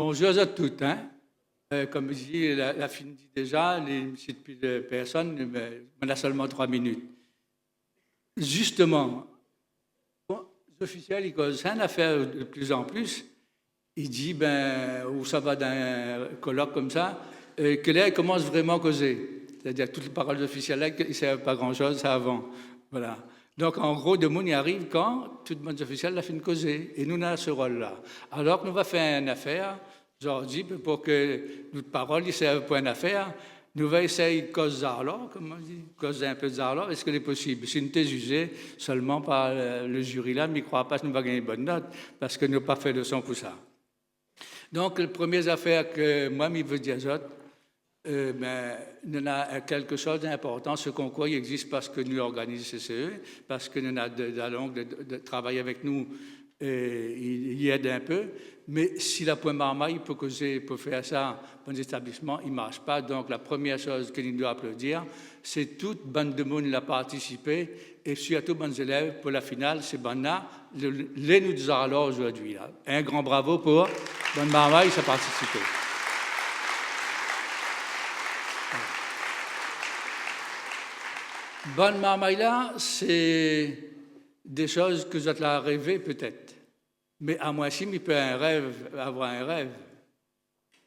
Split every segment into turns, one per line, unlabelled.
Bonjour à toutes. Hein. Comme je dis, la fin dit déjà, les petites personnes, mais on a seulement 3 minutes. Justement, les officiels, ils causent une affaire de plus en plus. Il dit, où ça va d'un colloque comme ça, que là, ils commencent vraiment à causer. C'est-à-dire toutes les paroles officielles, là, ils ne savent pas grand-chose, ça avant. Voilà. Donc, en gros, le monde y arrive quand tout le monde officiel a fait une causer. Et nous, on a ce rôle-là. Alors que nous va faire une affaire, aujourd'hui, pour que notre parole ne serve pas une affaire, nous va essayer de causer là, comme on dit, causer un peu de là. Est-ce que c'est possible? Si nous sommes jugés seulement par le jury là, mais il ne croit pas que nous allons gagner une bonne note, parce que nous n'avons pas fait de son pour ça. Donc, la première affaire que moi, je veux dire, il y a quelque chose d'important. Ce concours il existe parce que nous organisons CCE, parce que nous avons de travailler avec nous, il y aide un peu. Mais si la point marmaille peut causer, pour faire ça dans les établissements, il ne marche pas. Donc, la première chose que nous devons applaudir, c'est toute bande de monde qui a participé, et surtout bonnes élèves pour la finale, c'est bonne-là, les nous disons alors aujourd'hui. Un grand bravo pour bonne marmaille qui a participé. Bonne marmaille là, c'est des choses que vous êtes là à rêver peut-être. Mais à moi aussi, il peut avoir un rêve.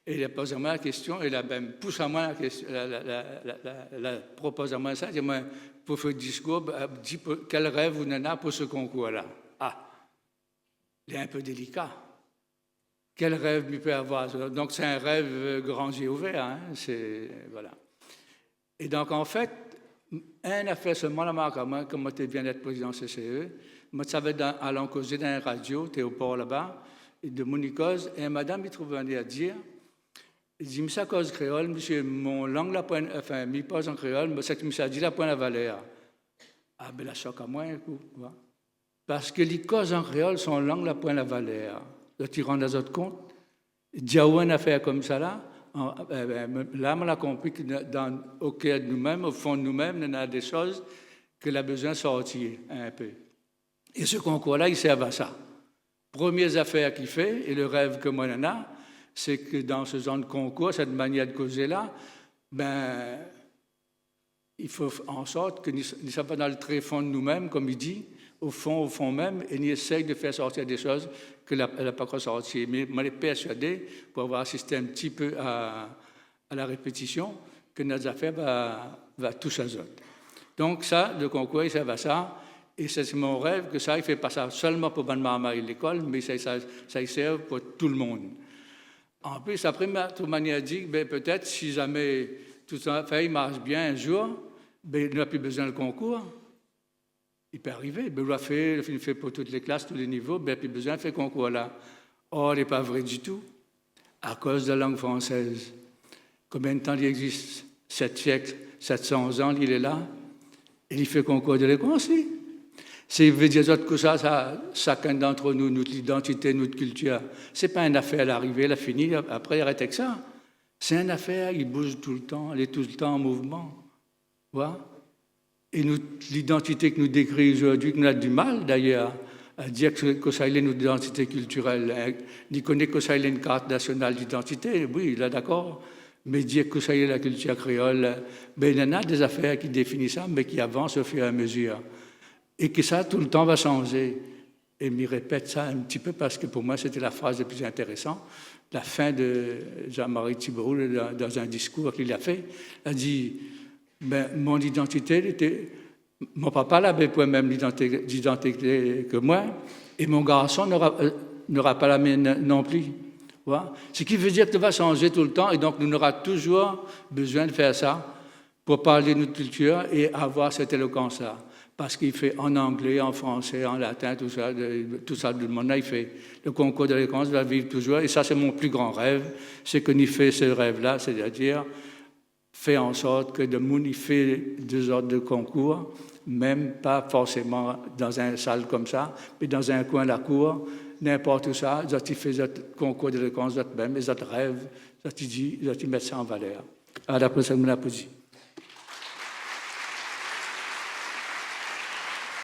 Et il pose à moi la question, et il même pousse à moi la question, propose à moi ça, dis-moi, pour faire le discours, dis quel rêve vous en avez pour ce concours-là. Ah, il est un peu délicat. Quel rêve il peut avoir? Donc c'est un rêve grand yeux ouvert, hein? Voilà. Et donc en fait, un a fait seulement la marque à moi, comme moi je viens d'être président CCE. Moi, je savais aller causer dans la radio, Théoport là-bas, de Monicose, et madame, il trouve un à dire, il dit, monsieur, cause créole, monsieur, mon langue, la pointe, enfin, il pose en créole, mais c'est que monsieur a dit la pointe à valeur. Ah, ben, la choque à moi, un coup, parce que les causes en créole, son langue, la pointe à valeur. Là, tu rends les autres compte. Diaouane a fait comme ça, là. Là, on a compris qu'au cœur de nous-mêmes, au fond de nous-mêmes, il y a des choses que l'on a besoin de sortir un peu. Et ce concours-là, il sert à ça. Première affaire qu'il fait, et le rêve que moi j'en ai, c'est que dans ce genre de concours, cette manière de causer-là, il faut en sorte que nous ne sommes pas dans le très fond de nous-mêmes, comme il dit, au fond même, et nous essayons de faire sortir des choses que n'a pas encore sorties. Mais moi, je suis persuadé, pour avoir assisté un petit peu à la répétition, que notre affaire va tout ça. Donc ça, le concours, il sert à ça. Et c'est mon rêve que ça, il ne fait pas ça seulement pour Bonne Marmaille l'école, mais ça sert pour tout le monde. En plus, après, toute manière dit, peut-être si jamais tout ça fait, il marche bien un jour, il n'a plus besoin de concours. Il peut arriver, il fait pour toutes les classes, tous les niveaux, il n'a plus besoin de faire concours là. Or, il n'est pas vrai du tout, à cause de la langue française. Combien de temps il existe? 7 siècles, 700 ans, il est là, et il fait concours de l'école aussi. C'est veut dire que ça, chacun d'entre nous, notre identité, notre culture, ce n'est pas une affaire à l'arrivée, elle a fini, après il arrête avec ça. C'est une affaire, il bouge tout le temps, elle est tout le temps en mouvement. Voilà. Et l'identité que nous décrit aujourd'hui, que nous avons du mal d'ailleurs à dire que ça est notre identité culturelle. Il connaît que ça est une carte nationale d'identité, oui, là d'accord, mais dire que ça est la culture créole, il y en a des affaires qui définissent ça, mais qui avancent au fur et à mesure. Et que ça, tout le temps, va changer. Et je répète ça un petit peu parce que pour moi, c'était la phrase la plus intéressante. La fin de Jean-Marie Thibault, dans un discours qu'il a fait, a dit mon identité était. Mon papa n'avait pas même l'identité que moi, et mon garçon n'aura pas la mienne non plus. Voilà. Ce qui veut dire que ça va changer tout le temps, et donc nous aurons toujours besoin de faire ça pour parler de notre culture et avoir cette éloquence-là. Parce qu'il fait en anglais, en français, en latin, tout ça, tout le monde. Là, il fait le concours de l'éloquence, va vivre toujours. Et ça, c'est mon plus grand rêve, c'est qu'on y fait ce rêve-là, c'est-à-dire faire en sorte que le monde y fait deux sortes de concours, même pas forcément dans une salle comme ça, mais dans un coin de la cour, n'importe où ça, ils font le concours de l'éloquence, même, ils rêvent, ils mettent ça en valeur. À la prochaine,